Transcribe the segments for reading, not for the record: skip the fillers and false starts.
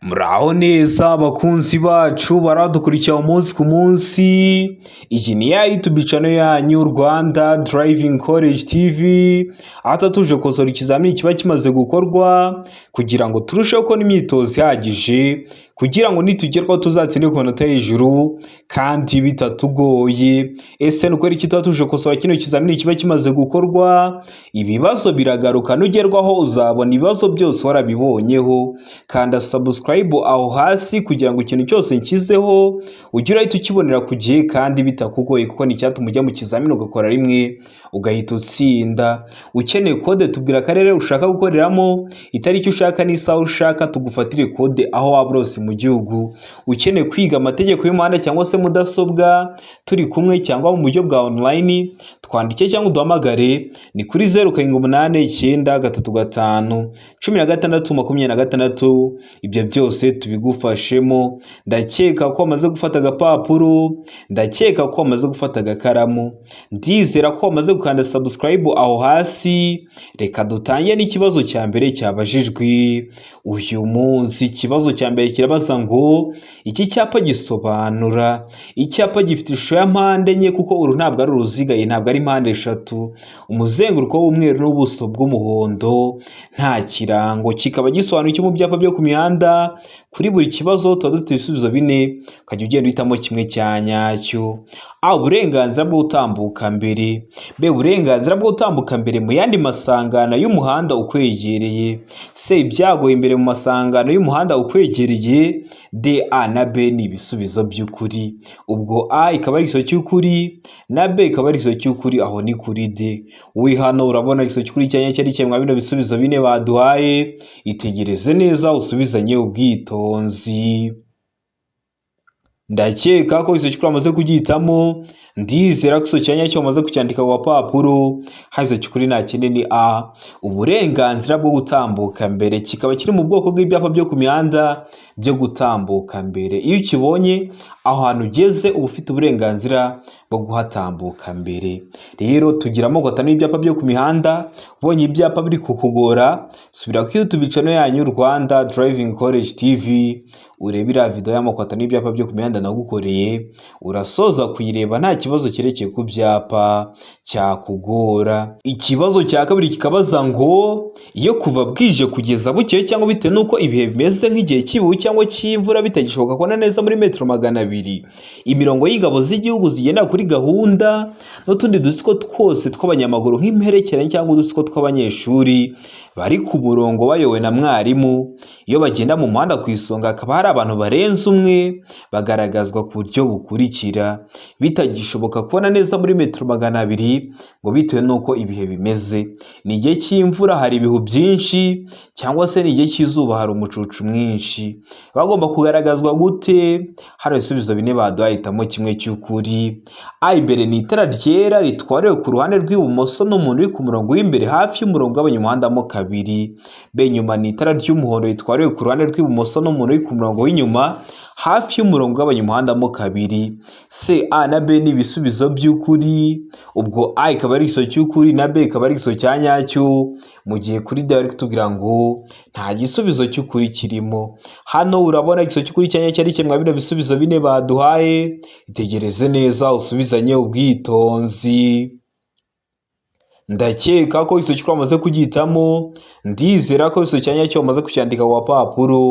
Muraho neza bakunzi bacu baradukurikira umunsi ku munsi. Iyi ni ya YouTube channel yanyu Rwanda Driving College TV. Aha tuje kosora ikizamini kiba kimaze gukorwa kugira ngo turusheho kubona imyitozo ihagije kugira ngo nitugerwaho tuzatsinde ku manota hejuru kandi bitatugoye. Ese nukwera iki tuba tuje kosora kino kizamini kiba kimaze gukorwa? Ibibazo biragaruka, nugerwaho uzabona ibibazo byose warabibonyeho. Kanda subscribe aho hasi kugira ngo ikintu cyose nshyizeho ujye urahita ukibonera ku gihe kandi bitakugoye, kuko ni icyatuma ujya mu kizamini ugakora rimwe ugahita utsinda. Ukeneye kode tubwira akarere ushaka gukoreramo, itariki ushaka n'isaha ushaka, tugufatire kode aho waba urose mu gihugu. Ukeneye kwiga amategeko y'umuhanda cyangwa se mudasobwa turi kumwe cyangwa mu buryo bwa online, twandike cyangwa uduhamagare ni kuri 0789351626. Ibyo byose tubigufashemo. Ndakeka ko wamaze gufata agapapuro, ndakeka ko wamaze gufata agakaramu, ndizera ko wamaze gukanda subscribe aho hasi. Reka dutangiye n'ikibazo cya mbere cyabajijwe uyu munsi. Ikibazo cya mbere kirabaza ngo iki cyapa gisobanura. Icyapa gifite ishusho ya mpande enye kuko uru ntabwo ari uruziga, ntabwo ari mpande eshatu, umuzenguruko w'umweru n'ubuso bw'umuhondo, nta kirango. Kikaba gisobanura icyo mu byapa byo ku mihanda. Kuri buri kibazo tuba dufite ibisubizo bine, ukajya ugenda uhitamo kimwe cya nyacyo. A, uburenganzira bwo gutambuka mbere. B, uburenganzira bwo gutambuka mbere mu yandi masangano y'umuhanda ukwegereye. C, ibyago imbere mu masangano y'umuhanda ukwegereye. D, A na B ni ibisubizo by'ukuri. Ubwo A ikaba ari igisobanuro cy'ukuri na B ikaba ari igisobanuro cy'ukuri, aho ni kuri D. We hano urabona igisobanuro cy'ukuri cyanya cyari kimwe bino bisubizo bine baduhaye. Itegereze neza usubizanye ubwitonzi. Ndakeka ko igisobanuro cy'ukuri amaze kugihitamo, ndizera ko igisobanuro cyanya cyo amaze kucyandika ku gapapuro. Igisobanuro cy'ukuri nta kindi ni A, uburenganzira bwo gutambuka mbere. Kikaba kiri mu bwoko bw'ibyapa byo ku mihanda byo gutambuka mbere. Iyo ukibonye aho hantu ugeze uba ufite uburenganzira bwo guhatambuka mbere. Rero tugira amoko atanu y'ibyapa byo ku mihanda. Ubonye ibyapa biri kukugora, subira ku YouTube channel yanyu Rwanda Driving College TV urebera video y'amoko atanu y'ibyapa byo ku mihanda nagukoreye, urasoza kuyireba nta kibazo kirekeye ku byapa cyakugora. Ikibazo cya kabiri kikabaza ngo iyo kuva bwije kugeza bukeye cyangwa bitewe nuko ibihe bimeze nk'igihe cy'ibihu cyangwa cy'imvura bitagishoboka kubona neza muri metero 200, imirongo y'ingabo z'igihugu zigenda kuri gahunda n'utundi dutsiko twose tw'abanyamaguru nk'imperekeranye cyangwa udutsiko tw'abanyeshuri bari ku murongo bayowe na mwarimu, iyo bagenda mu muhanda ku isonga hakaba hari abantu barenze umwe, bagaragazwa ku buryo bukurikira. Bitagishoboka kubona neza muri metero 200 ngo bitewe nuko ibihe bimeze. Ni igihe cy'imvura hari ibihu byinshi, cyangwa se ni igihe cy'izuba hari umucucu mwinshi. Bagomba kugaragazwa gute? Hari ibisubizo bine baduhitamo kimwe cy'ukuri. A, imbere ni itara ryera ritwarewe ku ruhande rw'ibumoso n'umuntu uri ku murongo w'imbere hafi y'umurongo w'abanyumuhanda mo kabiri. B, inyuma ni itara ry'umuhondo ritwarewe ku ruhande rw'ibumoso n'umuntu uri ku murongo w'inyuma hafi y'umurongo w'abanyumuhanda mo kabiri. C, A na B ni ibisubizo by'ukuri. Ubwo A ikaba ari igisobanuro cy'ukuri na B ikaba ari igisobanuro cya nyacyo, mu gihe kuri D bari kutubwira ngo nta gisubizo cy'ukuri kirimo. Hano urabona igisobanuro cy'ukuri cya nyacyo ari kimwe bino bisubizo bine baduhaye. Itegereze neza usubizanye ubwitonzi. Ndakeka ko igisobanuro cy'ukuri amaze kugihitamo, ndizera ko igisobanuro cya nyacyo amaze kucyandika ku gapapuro.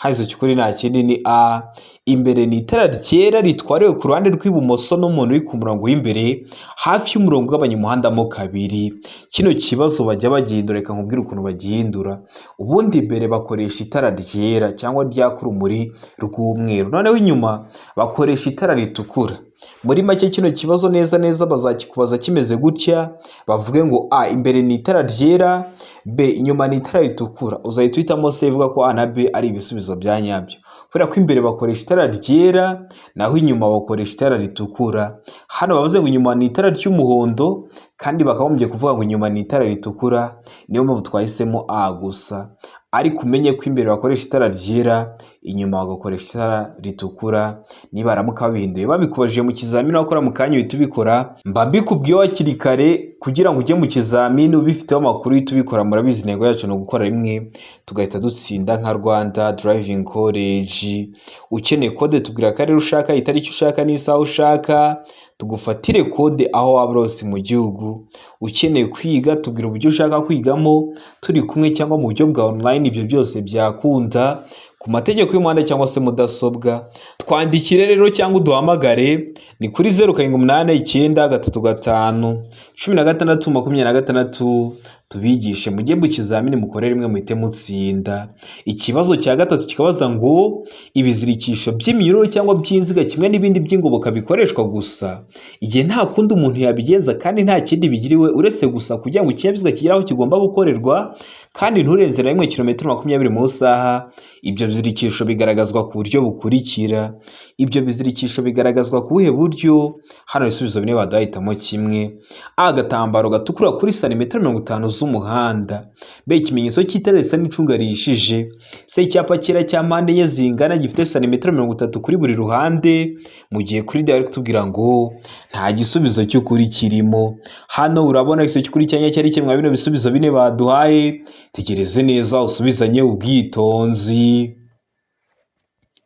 Igisobanuro cy'ukuri nta kindi ni A, imbere ni itara ryera ritwarewe ku ruhande rw'ibumoso n'umuntu uri ku murongo w'imbere hafi y'umurongo w'abanyumuhanda mo kabiri. Kino kibazo bajya bagihindura, reka nkubwire ukuntu bagihindura. Ubundi imbere bakoresha itara ryera cyangwa ryaka urumuri rw'umweru, noneho inyuma bakoresha itara ritukura. Muri make kino kibazo neza neza bazakikubaza kimeze gutya, bavuge ngo A, imbere ni itara ryera, B, inyuma ni itara ritukura. Uzahita uhitamo C ivuga ko A na B ari ibisubizo bya nyabyo, kubera ko imbere bakoresha itara ryera naho inyuma bakoresha itara ritukura. Hano bavuze ngo inyuma ni itara ry'umuhondo kandi bakagombye kuvuga ngo inyuma ni itara ritukura, niyo mpamvu twahisemo A gusa. ariko umenye ko imbere bakoresha itara ryera, inyuma bagakoresha itara ritukura. Niba baramuka babihinduye babikubajije mu kizamini wakora mu kanya uhita ubikora. Mba mbikubwiyeho hakiri kare kugira ngo ujye mu kizamini ubifiteho amakuru uhita ubikora. Murabizi intego yacu ni ugukora rimwe tugahita dutsinda nka Rwanda Driving College. Ukeneye kode tubwira akarere ushaka, itariki ushaka n'isaha ushaka, tugufatire kode aho waba hose mu gihugu. Ukeneye kwiga tubwira uburyo ushaka kwigamo, turi kumwe cyangwa mu buryo bwa online, ibyo byose byakunda. Ku mategeko y'umuhanda cyangwa se mudasobwa, twandikire rero cyangwa uduhamagare ni kuri 0789351626 tubigishe mujye mu kizamini mukorere rimwe muhite mutsinda. Ikibazo cya gatatu kikabaza ngo ibizirikisho by'iminyururu cyangwa by'inziga kimwe n'ibindi by'ingoboka bikoreshwa gusa igihe nta kundi umuntu yabigenza kandi nta kindi bigiriwe uretse gusa kugira ngo ikinyabiziga kigere aho kigomba gukorerwa kandi nturenze na 1 km 20 mu isaha. Ibyo bizirikisho bigaragazwa ku buryo bukurikira. Ibyo bizirikisho bigaragazwa ku buhe buryo? Hano ibisubizo bine badahitamo kimwe. A, agatambaro gatukura kuri santimetero 50 z'umuhanda. B, ikimenyetso cy'itara risa n'icunga rihishije. C, icyapa cyera cya mpande enye zingana gifite santimetero 30 kuri buri ruhande. Mu gihe kuri D bari kutubwira ngo nta gisubizo cy'ukuri kirimo. Hano urabona igisubizo cy'ukuri cyanya cyari kimwe bino bisubizo bine baduhaye. Tegereze neza usubizanye ubwitonzi.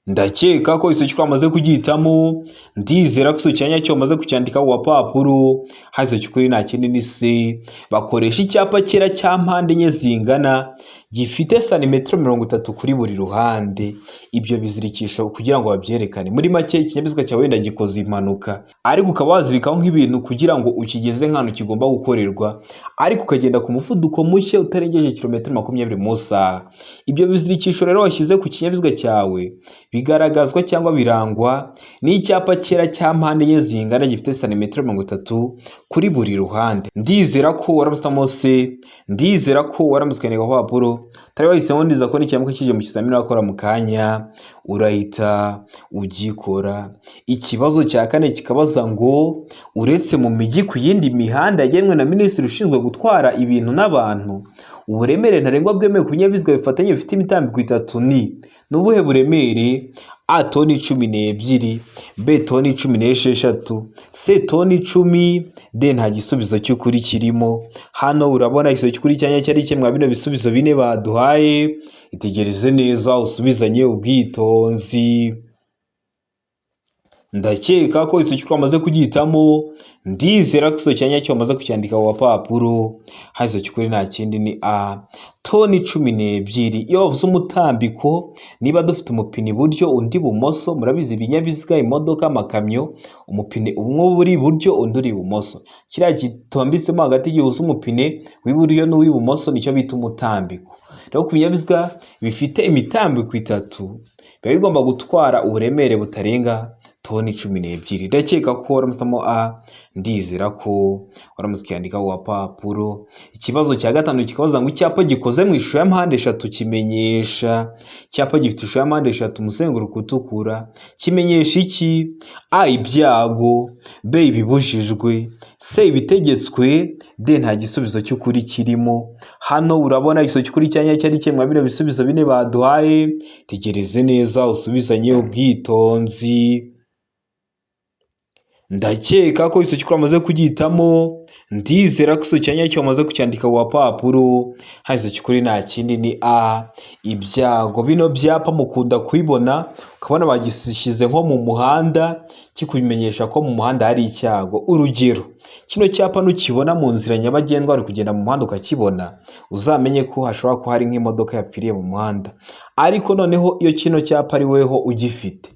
Ndakeka ko iso cyamaze kugihitamo, ndizera ko iso cyanya cyo maze kucyandika ku papuro. Hazo cyukuri nta kindi ni C. Bakoresha icyapa cyera cya mpande enye zingana gifite santimetero 30 kuri buri ruhande. Ibyo bizirikisho kugira ngo babyerekane. Muri make ikinyabiziga cyawe wenda gikoze impanuka, ariko ukaba wazirikaho nk'ibintu kugira ngo ukigeze nk'ahantu kigomba gukorerwa, ariko ukagenda ku muvuduko muke utarengeje kilometero 20 mu isaha. Ibyo bizirikisho rero washyize ku kinyabiziga cyawe bigaragazwa cyangwa birangwa n'icyapa cyera cya mpande enye zingana gifite santimetero 30 kuri buri ruhande. Ndizera ko waramusitamo C. Ndizera ko waramusikaniye ku papuro. Tari wahisemo ndiza ko n'ikiyamuka kije mu kizamini wakora mu kanya urahita ugikora. Ikibazo cya kane kikabaza ngo uretse mu mijyi ku yindi mihanda yagenwe na Minisitiri ushinzwe gutwara ibintu n'abantu, uburemere ntarengwa bwemewe ku binyabiziga bifatanye bifite imitambiko 3 ni n'ubuhe buremere? A, toni 12, B, toni 16, C, toni 10, D, nta gisubizo cy'ukuri kirimo. Hano urabona igisubizo cy'ukuri cyanya cyari kimwe bino bisubizo bine baduhaye. Itegereze neza usubizanye ubwitonzi. Ndakeka ko iso cyukuri amaze kugihitamo, ndizera ko iso cyanya cyo amaze kucyandika ku papuro. Hazo cyukuri nta kindi ni A, toni 12. Iyo bavuze umutambiko, niba dufite umupine iburyo undi ibumoso, murabizi ibinyabiziga imodoka amakamyo umupine umwe buri iburyo undi uri ibumoso, kiriya gitambitsemo hagati gihuza umupine w'iburyo n'uw'ibumoso nicyo bita umutambiko. Rero ku binyabiziga bifite imitambiko 3 biba bigomba gutwara uburemere butarenga toni 12. Ndakeka ko waramusamo A. Ndizera ko waramusikandika ku papuro. Ikibazo cya gatanu kikabaza ngo icyapa gikoze mu ishusho ya mpande 3 kimenyesha. Icyapa gifite ishusho ya mpande 3 umuzenguruko utukura kimenyesha iki? A, ibyago. B, ibibujijwe. C, ibitegetswe. D, nta gisubizo cy'ukuri kirimo. Hano urabona igisubizo cy'ukuri cyanya cyari kimwe bino bisubizo bine baduhaye. Tegereze neza usubizanye ubwitonzi. Ndakeka ko iso cyukuri amaze kugihitamo, ndizera ko iso cyanya cyo amaze kucyandika ku papuro. Hazo cyukuri nta kindi ni A, ibyago. Bino byapa mukunda kwibona ukabona bagishyize nko mu muhanda kikumenyesha ko mu muhanda hari icyago. Urugero, kino cyapa nukibona mu nzira nyabagendwa ari kugenda mu muhanda ukakibona, uzamenye ko hashobora kuba hari nk'imodoka yapfiriye mu muhanda. Ariko noneho iyo kino cyapa ari weho ugifite,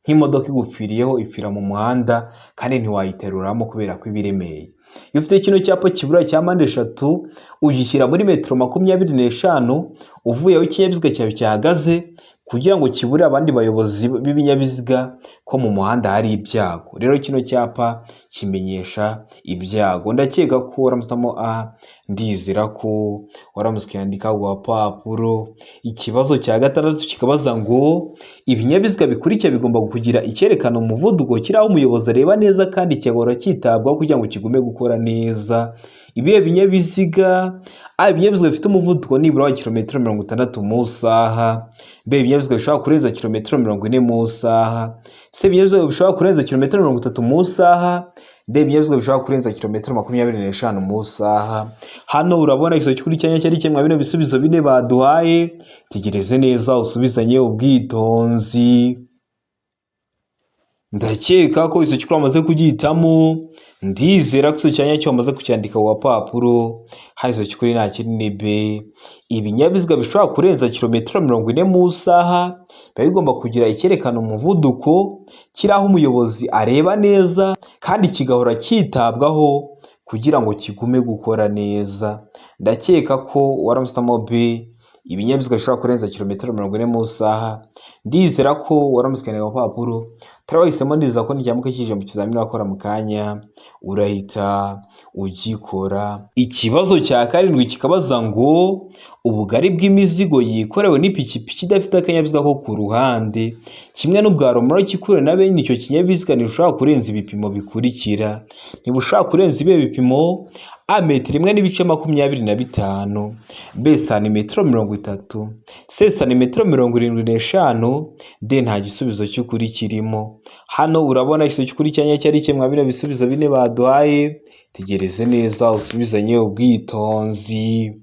nk'imodoka igupfiriyeho ipfira mu muhanda kandi ntiwayiteruramo kubera ko ibiremeye. Iyo ufite kino cyapa kibura cya mpande 3 ugishyira muri metero 25 uvuye aho ikinyabiziga cyawe cyahagaze kugira ngo kibure abandi bayobozi b'ibinyabiziga ko mu muhanda hari ibyago. Rero kino cyapa kimenyesha ibyago. Ndakeka ko waramusamo A. ndizera ko waramutse ukandika ku gapapuro. Ikibazo cya gatandatu kikabaza ngo ibinyabiziga bikurikira bigomba kugira icyerekana umuvuduko kiri aho umuyobozi areba neza kandi kigahora cyitabwaho kugira ngo kigume gukora neza. Ibihe binyabiziga? Ibinyabiziga bifite umuvuduko nibura wa kilometero 60 mu isaha. Ibinyabiziga bishobora kurenza kilometero 40 mu isaha. Ibinyabiziga bishobora kurenza kilometero 30 mu isaha. Ibinyabiziga bishobora kurenza kilometero 25 mu isaha. Hano urabona ikibazo cy'ukurikiranya cyari kimwe bino bisubizo bine baduhaye. Tegereze neza usubizanye ubwitonzi. Ndakeka ko iso cyukuru amaze kugihitamo. Ndizera ko iso cyanya cyo amaze kucyandika ku gapapuro. Iso cyukuri nta kinini B. Ibinyabiziga bishobora kurenza kilometero 40 mu isaha biba bigomba kugira icyerekana umuvuduko kiri aho umuyobozi areba neza kandi kigahora cyitabwaho kugira ngo kigume gukora neza. Ndakeka ko waramutamo B. Ibinyabiziga bishobora kurenza kilometero 40 mu isaha. Ndizera ko waramutse ku gapapuro. Turabahisemo ndiza ko nijyamuka kije mu kizamini wakora mu kanya urahita ugikora. Ikibazo cya karindwi kikabaza ngo ubugari bw'imizigo yikorewe n'ipikipiki idafite akanyabiziga ko ku ruhande kimwe n'ubwa romoro kikure na bene icyo kinyabiziga ntibushobora kurenza ibipimo bikurikira. Ntibushobora kurenza ibihe bipimo: A metero 1.25, B santimetero 30, C santimetero 75, D nta gisubizo cy'ukuri kirimo. Hano urabona ikibazo cy'ukuri cyanya cyari kimwe bino bisubizo bine baduhaye. Tegereze neza usubizanye ubwitonzi.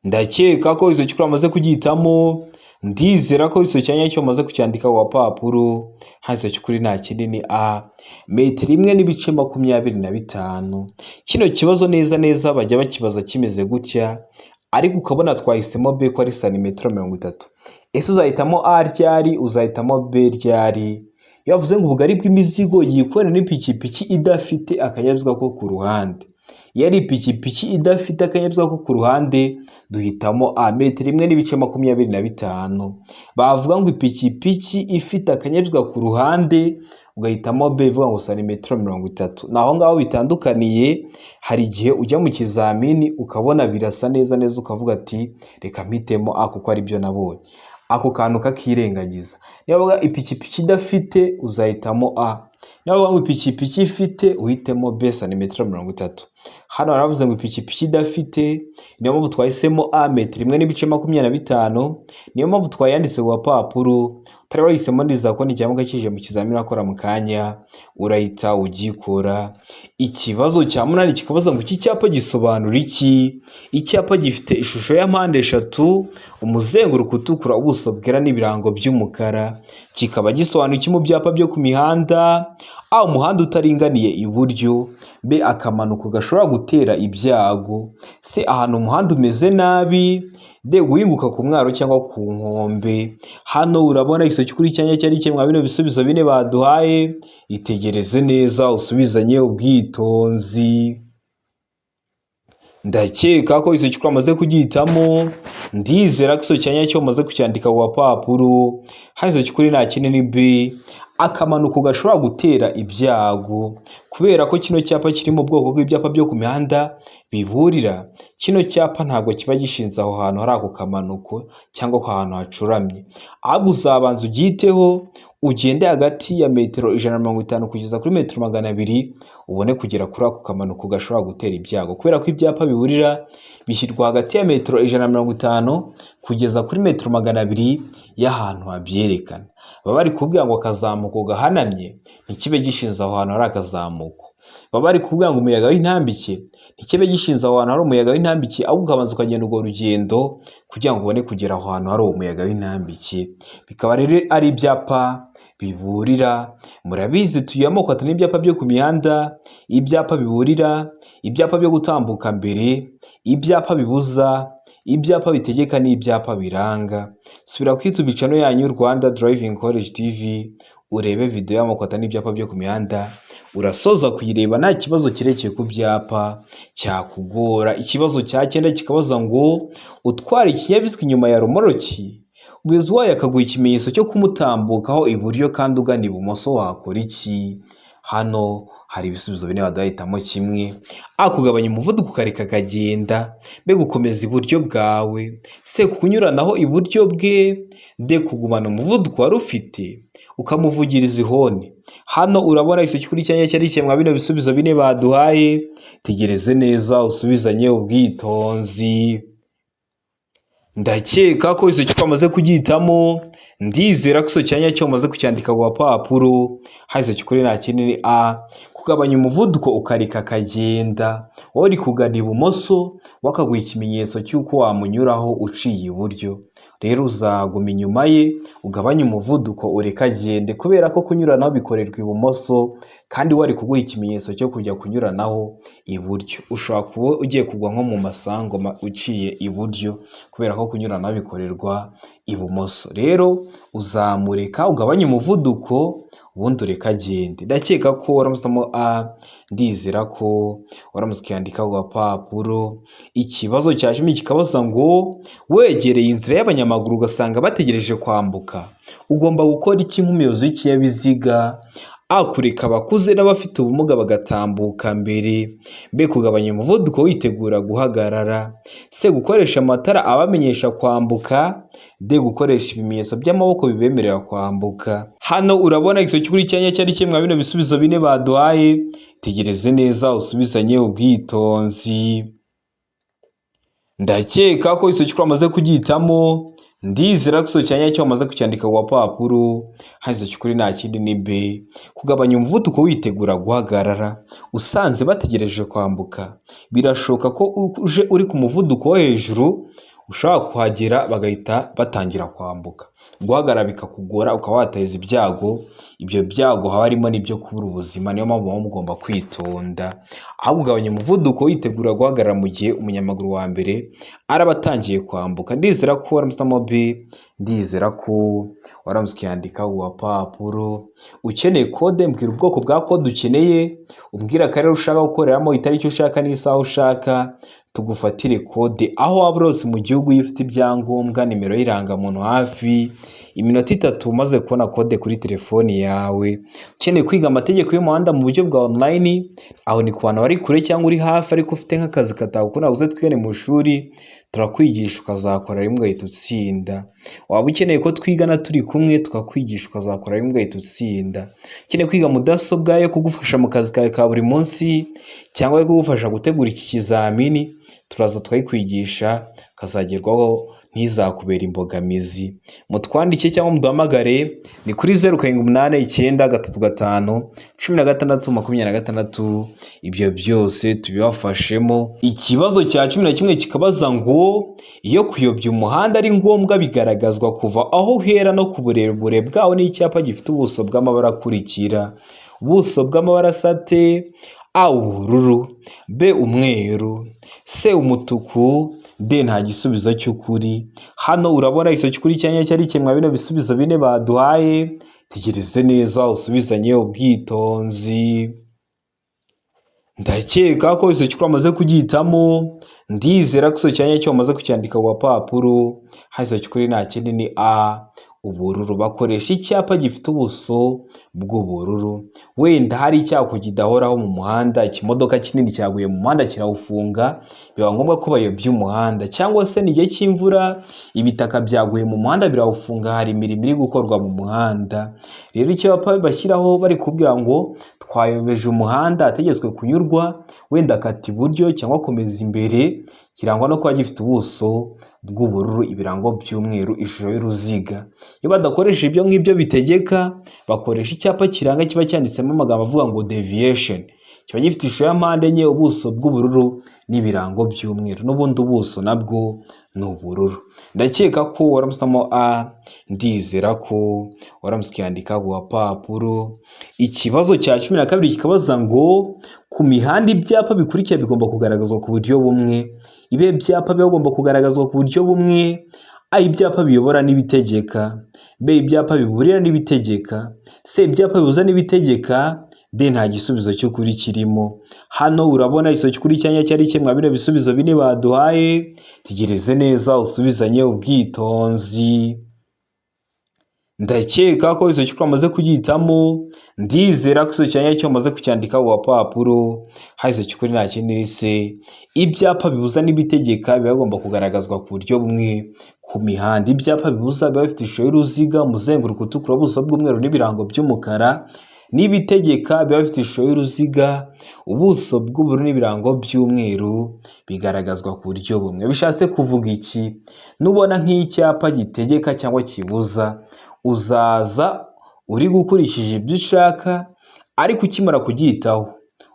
Ndakeka ko izo cy'ukuri amaze kugihitamo. Ndizera ko iso cyanya cyo maze kucyandika ku gapapuro. Iso cy'ukuri nta kinini A metero 1.25. Kino kibazo neza neza bajya bakibaza kimeze gutya, ariko ukabona twahisemo B ko ari santimetero 30. Ese uzahitamo A ryari, uzahitamo B ryari? Yavuze ngo ubugari bw'imizigo yikorera n'ipikipiki idafite akanyabiziga ko ku ruhande. Yari ipikipiki idafite akanyabiziga ko ku ruhande, duhitamo A metero 1.25. Bavuga ngo ipikipiki ifite akanyabiziga ku ruhande, ugahitamo B ivuga ngo santimetero 30. Naho ngaho bitandukaniye. Hari igihe ujya mu kizamini ukabona birasa neza neza ukavuga ati reka mpitemo A kuko ari byo nabonye. Ako kantu kakirengagiza. Niba ipikipiki idafite uzahitamo A. Niba ngo ipikipiki ifite uhitemo B santimetero 30. Hano baravuze ngo ipikipiki idafite, niyo mpamvu twahisemo A metero 1.25. Niyo mpamvu twayanditse ku gapapuro. Utari wahisemo ndiza ko nijyamuka kije mu kizamini akora mu kanya urahita ugikora. Ikibazo cya 8 kikabaza ngo iki cyapa gisobanura iki? Icyapa gifite ishusho ya mpande 3, umuzenguruko utukura, ubuso bwera n'ibirango by'umukara. Kikaba gisobanura iki mu byapa byo ku mihanda? A umuhanda utaringaniye iburyo, B akamanuko gashobora gutera ibyago, C ahantu umuhanda umeze nabi, D guhinguka ku mwaro cyangwa ku nkombe. Hano urabona iso cy'ukuri cyanya cyari kimwe bino bisubizo bine baduhaye. Itegereze neza usubizanye ubwitonzi. Ndakeka ko iso cy'ukuri amaze kugihitamo. Ndizera ko iso cyanya cyo maze kucyandika ku gapapuro. Iso cy'ukuri nta kinini B akamanuko gashobora gutera ibyago, kubera ko kino cyapa kiri mu bwoko bw'ibyapa byo ku mihanda biburira. Kino cyapa ntabwo kiba gishinze aho hantu hari ako kamanuko cyangwa ko ahantu hacuramye. Ahubwo uzabanza ugiteho ugende hagati ya metero 150 kugeza kuri metero 200 ubone kugera kuri ako kamanuko gashobora gutera ibyago, kubera ko ibyapa biburira bishyirwa hagati ya metero 150 kugeza kuri metero 200 y'ahantu habyerekana. Baba bari kubwira ngo akazamuko gahanamye ntikibe gishinze aho hantu hari akazamuko. Baba bari kubwira ngo umuyaga w'intambike ntikibe gishinze aho hantu hari umuyaga w'intambike, ahubwo ukabanza ukagenda urwo rugendo kugira ngo ubone kugera aho hantu hari umuyaga w'intambike. Bikaba rero ari ibyapa biburira. Murabizi tuye amoko atanu ibyapa byo ku mihanda: ibyapa biburira, ibyapa byo gutambuka mbere, ibyapa bibuza, ibyapa bitegeka n'ibyapa biranga. Subira ku YouTube channel yanyu Rwanda Driving College TV urebe video y'amoko atanu ibyapa byo ku mihanda. Urasoza kuyireba nta kibazo kirekeye ku byapa cyakugora. Ikibazo cya 9 kikabaza ngo utwara ikinyabiziga inyuma ya romoroki, umuyobozi wayo akaguha ikimenyetso cyo kumutambukaho iburyo kandi ugana ibumoso, wakora iki? hano hari ibisubizo bine wadahitamo kimwe. A, kugabanya umuvuduko ukareka akagenda. B, gukomeza iburyo bwawe. C, kunyuranaho iburyo bwe. D, kugumana umuvuduko wari ufite ukamuvugiriza ihoni. Hano urabona isoki kuri cyanya cyari cyemwa bino bisubizo bine baduhaye. Tegereze neza usubizanye ubwitonzi. Ndakeka ko isoki twamaze kugihitamo. Ndizera ko isoki cyanya cyo umaze kucyandika ku papuro. Isoki kuri nta kindi ni A, kugabanya umuvuduko ukareka akagenda. Wowe uri kugana ibumoso wakaguha ikimenyetso cy'uko wamunyuraho uciye iburyo. Rero uzaguma inyuma ye ugabanya umuvuduko ureka agende, kubera ko kunyuranaho bikorerwa ibumoso kandi wari kuguha ikimenyetso cyo kujya kunyuranaho iburyo. Ushobora kuba ugiye kugwa nko mu masango uciye iburyo, kubera ko kunyuranaho bikorerwa ibumoso. Rero uzamureka ugabanye umuvuduko ubundi ureka agende. Ndakeka ko waramusamo A, ndizera ko waramutse ukiyandika ku gapapuro. Ikibazo cya 10 kikabaza ngo wegereye inzira y'abanyamaguru ugasanga bategereje kwambuka, ugomba gukora iki nk'umuyobozi w'ikinyabiziga? A, kureka abakuze n'abafite ubumuga bagatambuka mbere. B, kugabanya umuvuduko witegura guhagarara. C, gukoresha amatara abamenyesha kwambuka. D, gukoresha ibimenyetso by'amaboko bibemerera kwambuka. Hano urabona isoki kuri cyanya cyari cyemwa bino bisubizo bine baduhaye. Tegereze neza usubizanye ubwitonzi. Ndakeka ko isoki twamaze kugihitamo. Ndizera ko isoki cyanya cyo wamaze kucyandika ku papuro. Isoki kuri nta kindi ni B, kugabanya umuvuduko witegura guhagarara. Usanze bategereje kwambuka, birashoka ko uje uri ku muvuduko wo hejuru ushaka kuhagera bagahita batangira kwambuka. Guhagarara bikakugora ukaba wateza ibyago. Ibyo byago haba harimo n'ibyo kubura ubuzima. Niyo mpamvu muba mugomba kwitonda. Aho kugabanya umuvuduko witegura guhagarara mu gihe umunyamaguru wa mbere araba atangiye kwambuka. Ndizera ko waramusamo B, ndizera ko waramutse ukiyandika ku gapapuro. Ukeneye kode, mbwira ubwoko bwa kode ukeneye, umbwira akarere ushaka gukoreramo, itariki ushaka n'isaha ushaka, tugufatire kode aho waba urose mu gihugu ifite ibyangombwa, nimero y'irangamuntu hafi. Iminota 3 umaze kubona kode kuri telefoni yawe. Ukeneye kwiga amategeko y'umuhanda mu buryo bwa online, aho ni ku bantu bari kure cyangwa uri hafi ariko ufite nk'akazi katakunda uze twigane mu shuri, turakwigisha ukazakora rimwe ugahita utsinda. Waba ukeneye ko twigana turi kumwe tukakwigisha ukazakora rimwe ugahita utsinda. Ukeneye kwiga mudasobwa yo kugufasha mu kazi kawe ka buri munsi cyangwa yo kugufasha gutegura iki kizamini, turaza twayikwigisha kazagerwaho ntizakubera imbogamizi. Mutwandike cyangwa muduhamagare ni kuri 0789351626. Ibyo byose tubibafashemo. Ikibazo cya 11 kikabaza ngo iyo kuyobya umuhanda ari ngombwa bigaragazwa kuva aho uhera no ku burebure bwawo n'icyapa gifite ubuso bw'amabara akurikira. Ubuso bw'amabara sate: A, ubururu. B, umweru. C, umutuku. D, nta gisubizo cy'ukuri. Hano urabona isoki kuri cyanya cyari cyemwa bino bisubizo bine baduhaye. Tegereze neza usubizanye ubwitonzi. Ndakeka ko isoki twamaze kugihitamo. Ndizera ko isoki cyanya cyo wamaze kucyandika ku papuro. Isoki kuri nta kindi ni A, ubururu. Bakoresha icyapa gifite ubuso bw'ubururu. Wenda hari icyapa kidahoraho mu muhanda, ikimodoka kinini cyaguye mu muhanda kirawufunga, biba ngombwa ko bayobya umuhanda. Cyangwa se n'igihe cy'imvura ibitaka byaguye mu muhanda birawufunga, hari imirimo iri gukorwa mu muhanda. Rero icyapa bashyiraho bari kubwira ngo twayobeje umuhanda, ategetswe kunyurwa, wenda kata iburyo cyangwa komeza imbere, kirangwa no kuba gifite ubuso bw'ubururu, ibirango by'umweru, ishusho y'uruziga. Iyo badakoresha ibyo ngibyo bitegeka, bakoresha icyapa kiranga kiba cyanditsemo amagambo avuga ngo deviation. Kiba gifite ishusho ya mpande enye, ubuso bw'ubururu n'ibirango by'umweru, n'ubundi ubuso nabwo ni ubururu. Ndakeka ko waramusamo A, ndizera ko waramutse ukiyandika ku gapapuro. Ikibazo cya 12 kikabaza ngo ku mihanda ibyapa bikurikira bigomba kugaragazwa ku buryo bumwe. Ibe byapa bigomba kugaragazwa ku buryo bumwe. A, ibyapa biyobora n'ibitegeka. B, ibyapa biburira n'ibitegeka. C, ibyapa bibuza n'ibitegeka. D, nta gisubizo cy'ukuri kirimo. Hano urabona isoki kuri cyanya cyari cyemwa bino bisubizo bine baduhaye. Tegereze neza usubizanye ubwitonzi. Ndakeka ko izo cyukuri wamaze kugihitamo, ndizera ko izo cyanya cyo wamaze kucyandika ku gapapuro, hari izo cyukuri nta kindi se, ibyapa bibuza n'ibitegeka biba bigomba kugaragazwa ku buryo bumwe ku mihanda. Ibyapa bibuza biba bifite ishusho y'uruziga, umuzenguruko utukura, ubuso bw'umweru n'ibirango by'umukara, n'ibitegeka biba bifite ishusho y'uruziga, ubuso bw'ubururu n'ibirango by'umweru, bigaragazwa ku buryo bumwe. Bishatse kuvuga iki? Nubona nk'icyapa gitegeka cyangwa kibuza, uzaza uri gukurikije ibyo ushaka, ariko ukimara kubyitaho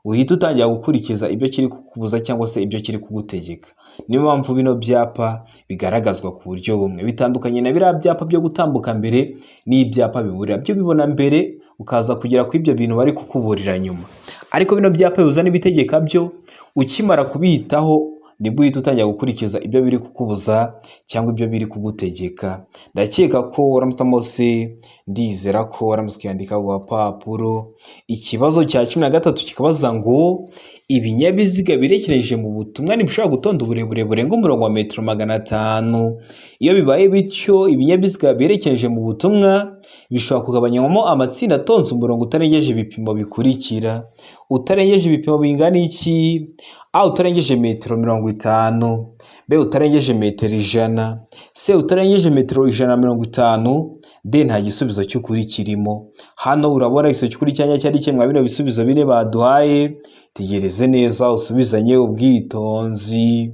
uhita utangira gukurikiza ibyo kiri kukubuza cyangwa se ibyo kiri kugutegeka. Niyo mpamvu bino byapa bigaragazwa ku buryo bumwe, bitandukanye na biriya byapa byo gutambuka mbere n'ibyapa biburira, byo bibona mbere ukaza kugera ku ibyo bintu bari kukuburira nyuma. Ariko bino byapa bibuza n'ibitegeka byo ukimara kubihitaho nibwo uhita utangira gukurikiza ibyo biri kukubuza cyangwa ibyo biri kugutegeka. Ndakeka ko uramutse se, ndizera ko uramutse ukiyandika ku gapapuro. Ikibazo cya 13 kikabaza ngo ibinyabiziga birekereje mu butumwa ntibishobora gutonda uburebure burenga umurongo wa metero 500. Iyo bibaye bityo, ibinyabiziga birekereje mu butumwa bishobora kugabanywamo amatsinda atonze umurongo utarengeje ibipimo bikurikira. Utarengeje ibipimo bingana iki? A. Utarengeje metero 50. B. Utarengeje metero 100. C. Utarengeje metero 150. D. Nta gisubizo cy'ukuri kirimo. Hano urabona iso cy'ukuri cyanya cyari kimwe bino bisubizo bine baduhaye. Tegereze neza usubizanye ubwitonzi.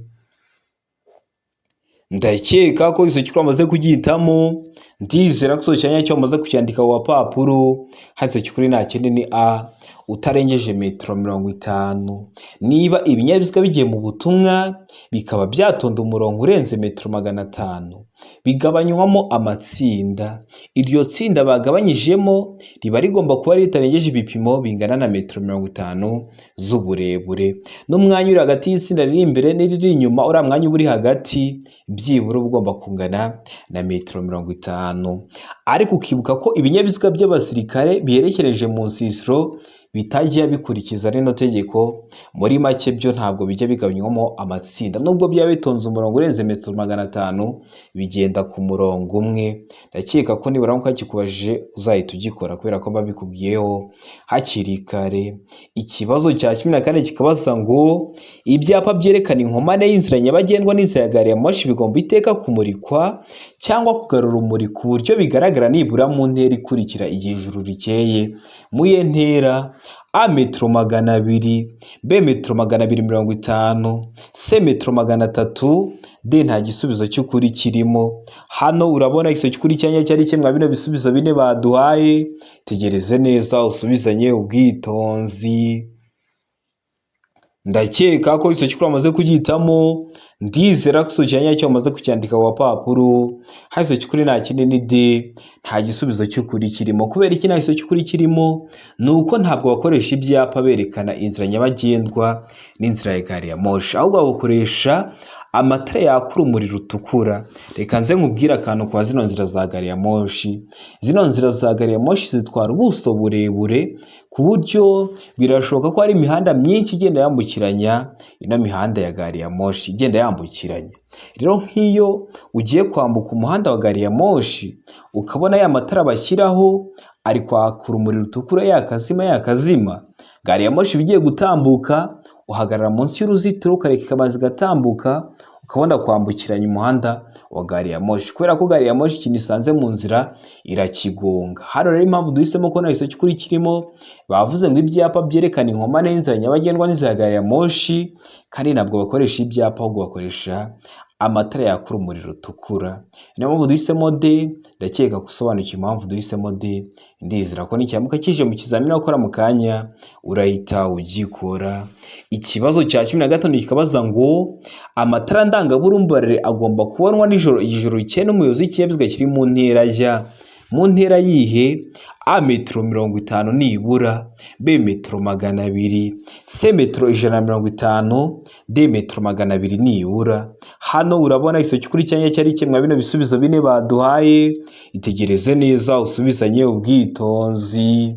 Ndakeka ko iso cy'ukuri wamaze kugihitamo, ndizera ko iso cyanya cyo wamaze kucyandika ku gapapuro. Hari iso cy'ukuri nta kindi ni A. Utarengeje metero 50. Niba ibinyabiziga bigiye mu butumwa bikaba byatonda umurongo urenze metero 500, bigabanywamo amatsinda. Iryo tsinda bagabanyijemo riba rigomba kuba ritarengeje ibipimo bingana na metero 50 z'uburebure. N'umwanya uri hagati y'itsinda riri imbere n'iriri inyuma, uriya mwanya uba uri hagati byibura ugomba kungana na metero 50. Ariko ukibuka ko ibinyabiziga by'abasirikare biherekereje mu nsisiro bitajya bikurikiza rino tegeko. Muri make byo ntabwo bijya bigabanywamo amatsinda, nubwo byaba bitonze umurongo urenze metero 500 bigenda ku murongo umwe. Ndakeka ko nibura muka kikubajije uzahita ugikora kubera ko babikubwiyeho hakiri kare. Ikibazo cya 14 kikabaza ngo ibyapa byerekana inkomane y'inzira nyabagendwa n'inzira ya gari ya moshi bigomba iteka kumurikwa cyangwa kugarura urumuri ku buryo bigaragara nibura mu ntera ikurikira igihe ijuru rikeye. Muye ntera: A. metero 200. B. metero 250. C. metero 300. D. Nta gisubizo cy'ukuri kirimo. Hano urabona iso cy'ukuri cyanya cyari kimwe bino bisubizo bine baduhaye. Tegereze neza usubizanye ubwitonzi. Ndakeka ko iso cy'ukuri wamaze kugihitamo, ndizera ko iso cyanya cyo wamaze kucyandika ku gapapuro. Hari iso cy'ukuri nta kindi ni D. Nta gisubizo cy'ukuri kirimo. Kubera iki nta iso cy'ukuri kirimo? Nuko ntabwo bakoresha ibyapa berekana inzira nyabagendwa n'inzira ya gari ya moshi, ahubwo bakoresha amatara yaka urumuri rutukura. Reka nze nkubwire akantu kwa zino nzira za gari ya moshi. Zino nzira za gari ya moshi zitwara ubuso burebure ku buryo birashoboka ko hari imihanda myinshi igenda yambukiranya ino mihanda ya gari ya moshi igenda yambukiranya. Rero nk'iyo ugiye kwambuka umuhanda wa gari ya moshi ukabona ya matara bashyiraho ari kwaka urumuri rutukura yakazima, gari ya moshi bigiye gutambuka, uhagarara munsi y'uruzitiro ukareka ikabanza igatambuka, ukabona kwambukiranya umuhanda wa gari ya moshi. Kubera ko gari ya moshi ikintu isanze mu nzira irakigonga. Hano rero impamvu duhisemo ko nta iso cy'ukuri kirimo, bavuze ngo ibyapa byerekana inkomane y'inzira nyabagendwa n'inzira ya gari ya moshi, kandi ntabwo bakoresha ibyapa ahubwo bakoresha amatara yaka urumuri rutukura. Niyo mpamvu duhisemo D. Ndakeka gusobanukira impamvu duhisemo D. Ndizera ko nicyamuka kije mu kizamini wakora mu kanya urahita ugikora. Ikibazo cya 15 kikabaza ngo amatara ndangaburumbarare agomba kubonwa nijoro ijoro rikeye n'umuyobozi w'ikinyabiziga kiri mu ntera ya mu ntera yihe: A. metero 50 nibura. B. metero 200. C. metero 150. D. metero 200 nibura. Hano urabona iso cy'ukuri cyanya cyari kimwe bino bisubizo bine baduhaye. Itegereze neza usubizanye ubwitonzi.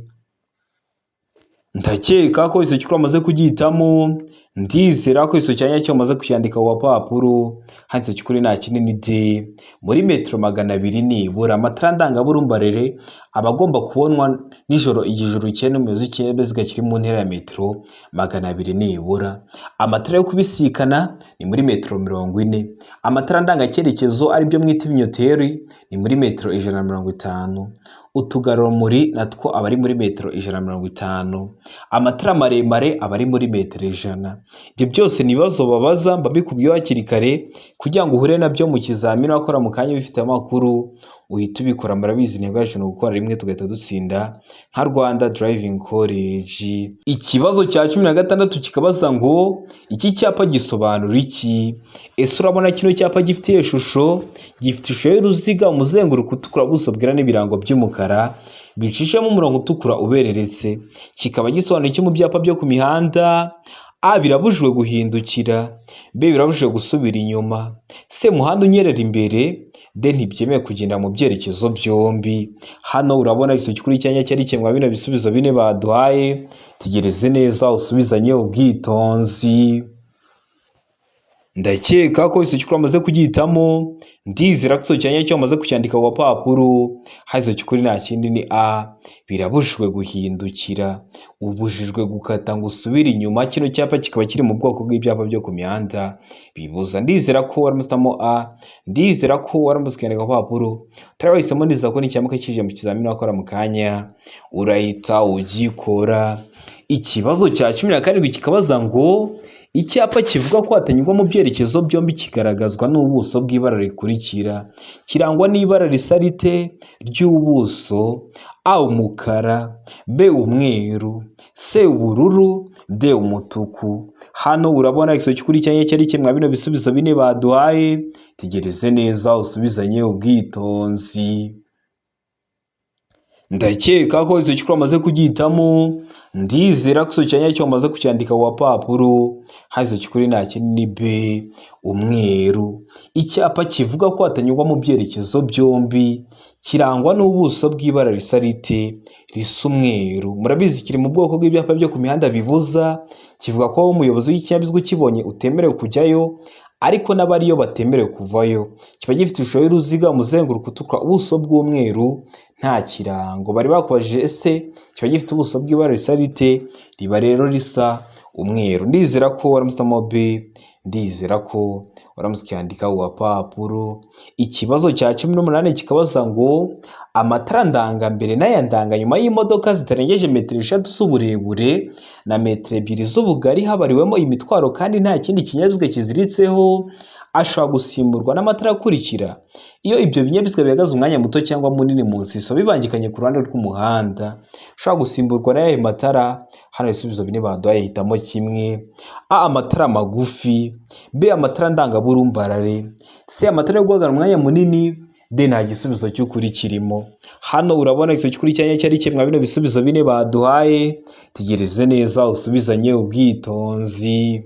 Ndakeka ko iso cy'ukuri wamaze kugihitamo, Ndizera ko iso cyanya cyo maze kucyandika ku papuro handitse cyukuri nta kinini de muri metero 200 nibura. Amatara ndangaburumbarere abagomba kubonwa nijoro igijuru cyene umuyobozi w'ikinyabiziga kiri mu ntera ya metero 200 nibura. Amatara yo kubisikana ni muri metero 40. Amatara ndangacyerekezo ari byo mwita ibinyoteri ni muri metero 150. Utugarurumuri natwo abari muri metero 150. Amatara maremare abari muri metero 100. Ibyo byose ni ibibazo babaza mbabikubwiye hakiri kare kugira ngo uhure nabyo mu kizamini wakora mu kanya bifite amakuru uhita ubikora. Murabizi intego yacu ni ugukora rimwe tugahita dutsinda nka Rwanda Driving College. Ikibazo cya 16 kikabaza ngo iki cyapa gisobanura iki? Ese urabona kino cyapa gifite ishusho y'uruziga, umuzenguruko utukura, buso bwera n'ibirango by'umukara bicishemo umurongo utukura ubereretse. Kikaba gisobanura iki mu byapa byo ku mihanda? A. Birabujijwe guhindukira. B. Birabujijwe gusubira inyuma. C. Muhanda unyerera imbere. D. Ntibyemewe kugenda mu byerekezo byombi. Hano urabona iso kuri cyanya cyari kimwe bino bisubizo bine baduhaye. Tegereze neza usubizanye ubwitonzi. Ndakeka ko iso cyukuri amaze kugitamo. Ndizera ko iso cyanya cyo amaze kucyandika ku papuro. Hazo cyukuri nta kindi ni A. Birabujijwe guhindukira. Ubujijwe gukata ngo usubire inyuma. Kino cyapa kikaba kiri mu bwoko bw'ibyapa byo ku mihanda bibuza. Ndizera ko waramusamo A. Ndizera ko waramusikandika ku papuro. Turabahisemo neza ko n'icyamuka kije mu kizamini wakora mu kanya urahita ugikora. Ikibazo cya 17 kikabaza ngo icyapa kivuga ko hatanyurwa mu byerekezo byombi kigaragazwa n'ubuso bw'ibara rikurikira. Kirangwa n'ibara risa rite ry'ubuso? A. Umukara. B. Umweru. C. Ubururu. D. Umutuku. Hano urabona iso kuri cyanya cyari kimwe bino bisubizo bine baduhaye. Tegereze neza usubizanye ubwitonzi. Ndakeka ko iso cyukuri amaze kugitamo. Ndizera ko iso cyanya cyo amaze kucyandika ku papuro. Hazo cyukuri nta kinini B. Umweru. Icyapa kivuga ko hatanyurwa mu byerekezo byombi kirangwa n'ubuso bw'ibara risa rite risa umweru. Murabizi kiri mu bwoko bw'ibyapa byo ku mihanda bibuza. Kivuga ko umuyobozi w'ikinyabiziga ukibonye utemerewe kujyayo ariko n'abariyo batemerewe kuvayo. Kiba gifite ishusho y'uruziga, umuzenguruko utukura, ubuso bw'umweru nta kirango. Bari bakubajije ese kiba gifite ubuso bw'ibara risa rite? Riba rero risa umweru. Ndizera ko waramusamo B. Ndizera ko waramusikandika ku papuro. Ikibazo cya 18 kikabaza ngo amatara ndanga mbere n'aya ndanga nyuma y'imodoka zitarengeje metero 3 z'uburebure na metero 2 z'ubugari habariwemo imitwaro kandi nta kindi kinyabiziga kiziritseho ashobora gusimburwa n'amatara akurikira iyo ibyo binyabiziga bihagaze umwanya muto cyangwa munini mu nsiso bibangikanye ku ruhande rw'umuhanda. Ashobora gusimburwa n'ayo matara. Hano ibisubizo bine baduhaye hitamo kimwe. A. Amatara magufi. B. Amatara ndangaburumbarare. C. Amatara yo guhagarara umwanya munini. D. Nta gisubizo cy'ukuri kirimo. Hano urabona iso cy'ukuri cyanya cyari kimwe bino bisubizo bine baduhaye. Tegereze neza usubizanye ubwitonzi.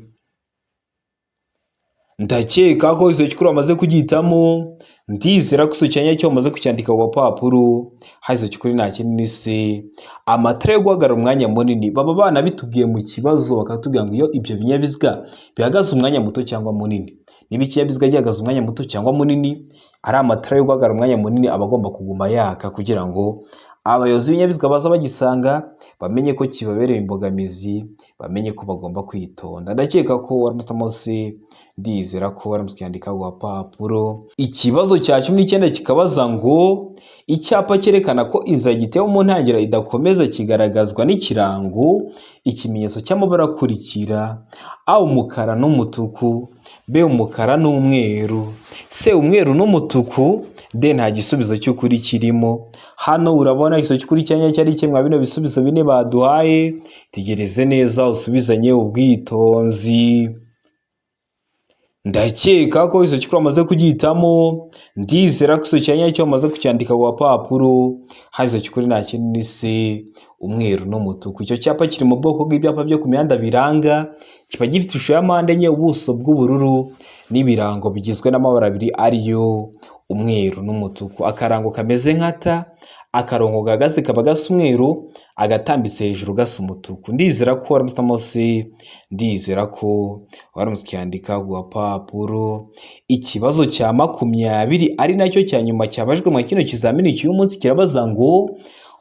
Ndakeka ko iso cyukuri amaze kugitamo. Ndizera ko iso cyanya cyo amaze kucyandika ku papuro. Hazo cyukuri nta kinini C. Amatara yo guhagarara umwanya munini. Baba bana bitubwiye mu kibazo bakatubwira ngo iyo ibyo binyabiziga bihagaze umwanya muto cyangwa munini. Niba ikinyabiziga gihagaze umwanya muto cyangwa munini ari amatara yo guhagarara umwanya munini abagomba kuguma yaka kugira ngo abayobozi b'ibinyabiziga baza bagisanga bamenye ko kibabereye imbogamizi, bamenye ko bagomba kwitonda. Ndakeka ko waramusamo C. Ndizera ko waramusikandika ku papuro. Ikibazo cya 19 kikabaza ngo icyapa cyerekana ko inzira gitewe mu ntangiriro idakomeza kigaragazwa n'ikirango ikimenyetso cy'amabara akurikira. A. Umukara n'umutuku. B. Umukara n'umweru. C. Umweru n'umutuku. D. Nta gisubizo cy'ukuri kirimo. Hano urabona iso cy'ukuri cyanya cyari kimwe bino bisubizo bine baduhaye. Tegereze neza usubizanye ubwitonzi. Ndakeka ko iso cy'ukuri amaze kugitamo. Ndizera ko iso cyanya cyo amaze kucyandika ku papuro. Hazo cy'ukuri nta kinini C. Umweru n'umutuku. Icyo cyapa kiri mu bwoko bw'ibyapa byo ku mihanda biranga. Kiba gifite ishusho ya mpande enye, ubuso bw'ubururu n'ibirango bigizwe n'amabara abiri ariyo umweru n'umutuku, akarango kameze nka ta, akarongo gahagaze kaba gasa umweru, agatambitse hejuru gasa umutuku. Ndizera ko waramutse mose, ndizera ko waramutse ucyandika ku gapapuro. Ikibazo cya 20 ari nacyo cya nyuma cyabajwe mu kino kizamini cy'uyu munsi kirabaza ngo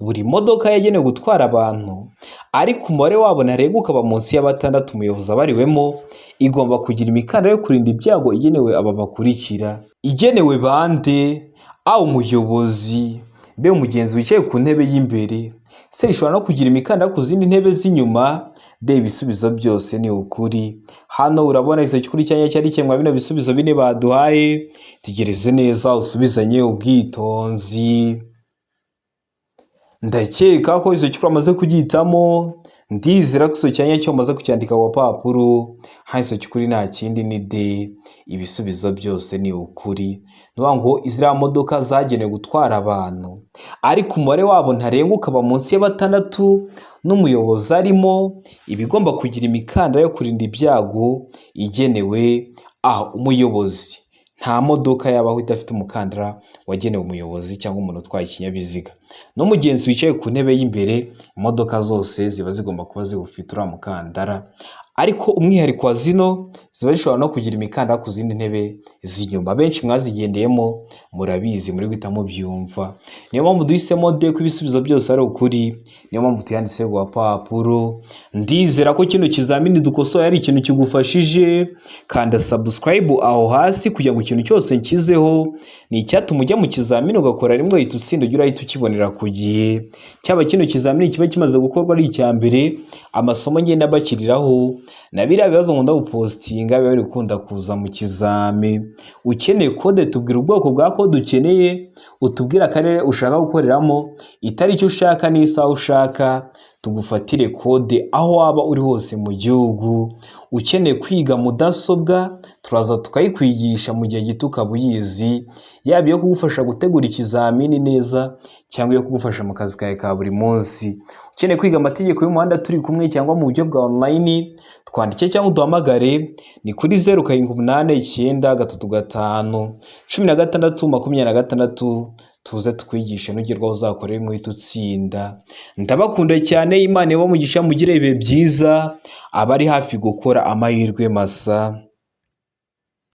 buri modoka yagenewe gutwara abantu ariko umubare wabo ntarengwa ukaba munsi ya 6 umuyobozi abariwemo, igomba kugira imikandara yo kurinda ibyago igenewe aba bakurikira. Igenewe bande? A, umuyobozi. B, umugenzi wicaye ku ntebe y'imbere. C, ishobora no kugira imikandara ku zindi ntebe z'inyuma. D, ibisubizo byose ni ukuri. Hano urabona izo kuri cyanya cyari cyemwa bino bisubizo bine baduhaye, tegereze neza usubizanye ubwitonzi. Ndakeka ko izo cyukuru amaze kugitamo, ndizera ko izo cyanya cyo amaze kucyandika ku papuro. Izo cyukuri nta kindi ni D, ibisubizo byose ni ukuri. Nuvuga ngo izira modoka zagenewe gutwara abantu ariko umubare wabo ntarengwa ukaba munsi ya 6 n'umuyobozi arimo, ibigomba kugira imikandara yo kurinda ibyago igenewe A, umuyobozi. Nta modoka yabaho idafite umukandara wagenewe umuyobozi cyangwa umuntu utwaye ikinyabiziga. N'umugenzi wicaye ku ntebe y'imbere, imodoka zose ziba zigomba kuba ziwufite uriya mukandara, ariko umwihariko wa zino ziba zishobora no kugira imikandara ku zindi ntebe z'inyuma. Benshi mwazigendeyemo murabizi, muri guhita mubyumva. Niyo mpamvu duhisemo D ko ibisubizo byose ari ukuri, niyo mpamvu tuyanditse ku gapapuro. Ndizera ko kino kizamini dukosoye ari ikintu kigufashije. Kanda subscribe aho hasi kugira ngo ikintu cyose nkizeho ni icyatuma ujya mu kizamini ugakora rimwe uhita utsinda, ujya urahita ukibonera ku gihe. Cyaba kino kizamini kiba kimaze gukorwa ari icya mbere, amasomo ngenda bakiriraho na biriya bibazo nkunda gupostinga biba biri gukunda kuza mu kizami. Ukeneye kode tubwira ubwoko bwa kode ukeneye, utubwira akarere ushaka gukoreramo, itariki ushaka n'isaha ushaka, tugufatire kode aho waba uri hose mu gihugu. Ukeneye kwiga mudasobwa turaza tukayikwigisha mu gihe gito ukaba uyizi, yaba iyo kugufasha gutegura ikizamini neza cyangwa iyo kugufasha mu kazi kawe ka buri munsi. Ukeneye kwiga amategeko y'umuhanda turi kumwe cyangwa mu buryo bwa online, twandike cyangwa uduhamagare ni kuri 0789351626 tuze tukwigisha nugerwaho uzakorera imwe uhita utsinda. Ndabakunda cyane, Imana ibamugisha, mugire ibihe byiza, abari hafi gukora amahirwe masa.